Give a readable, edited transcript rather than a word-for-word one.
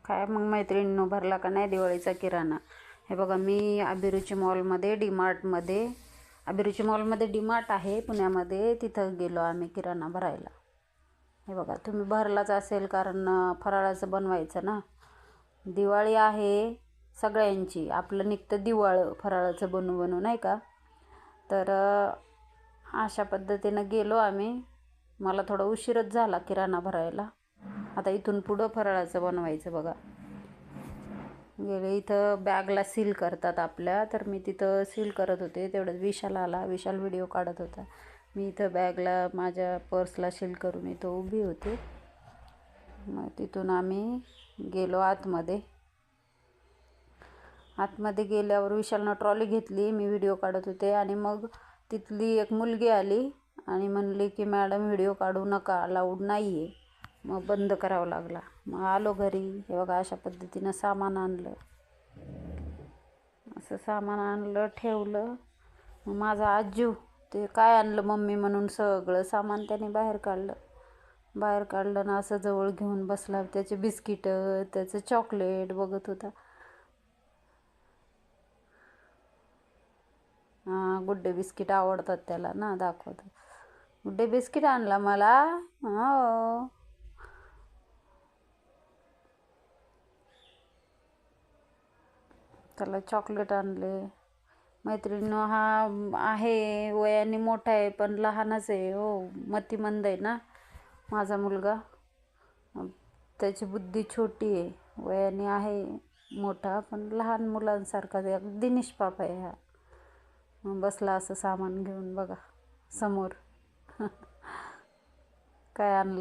काय मग मैत्रिणींनो, भरला का नाही दिवाळीचा किराणा? हे बघा, मी अभिरुची मॉलमध्ये अभिरुची मॉलमध्ये डीमार्ट आहे पुण्यामध्ये, तिथं गेलो आम्ही किराणा भरायला. हे बघा, तुम्ही भरलाच असेल कारण फराळाचं बनवायचं ना. दिवाळी आहे सगळ्यांची, आपलं निघतं दिवाळं फराळाचं बनवून नाही का. तर अशा पद्धतीनं गेलो आम्ही. मला थोडा उशीरच झाला किराणा भरायला. आता इथून पुढं फराळाचं बनवायचं बघा. गेले इथं बॅगला सील करतात आपल्या, तर मी तिथं सील करत होते. तेवढंच विशाल आला. विशाल व्हिडिओ काढत होता. मी इथं बॅगला माझ्या पर्सला सील करून इथं उभी होते. मग तिथून आम्ही गेलो आतमध्ये गेल्यावर विशालनं ट्रॉली घेतली. मी व्हिडिओ काढत होते आणि मग तिथली एक मुलगी आली आणि म्हणली की मॅडम व्हिडिओ काढू नका, अलाउड नाही आहे. मग बंद करावं लागला. मग आलो घरी. हे बघा, अशा पद्धतीनं सामान आणलं. असं सामान आणलं, ठेवलं. मग माझा आजू ते काय आणलं मम्मी म्हणून सगळं सामान त्याने बाहेर काढलं ना, असं जवळ घेऊन बसला. त्याचे बिस्किटं, त्याचं चॉकलेट बघत होता. हां, गुड्डे बिस्किट आवडतात त्याला ना, दाखवतो. गुड्डे बिस्किट आणला मला. हो, त्याला चॉकलेट आणले. मैत्रिणीनं हा आहे वयाने मोठा आहे पण लहानच आहे हो, मतिमंद आहे ना माझा मुलगा. त्याची बुद्धी छोटी आहे. वयाने आहे मोठा पण लहान मुलांसारखाच आहे. अगदी निष्पाप आहे हा. मग बसला असं सामान घेऊन बघा समोर. काय आणलं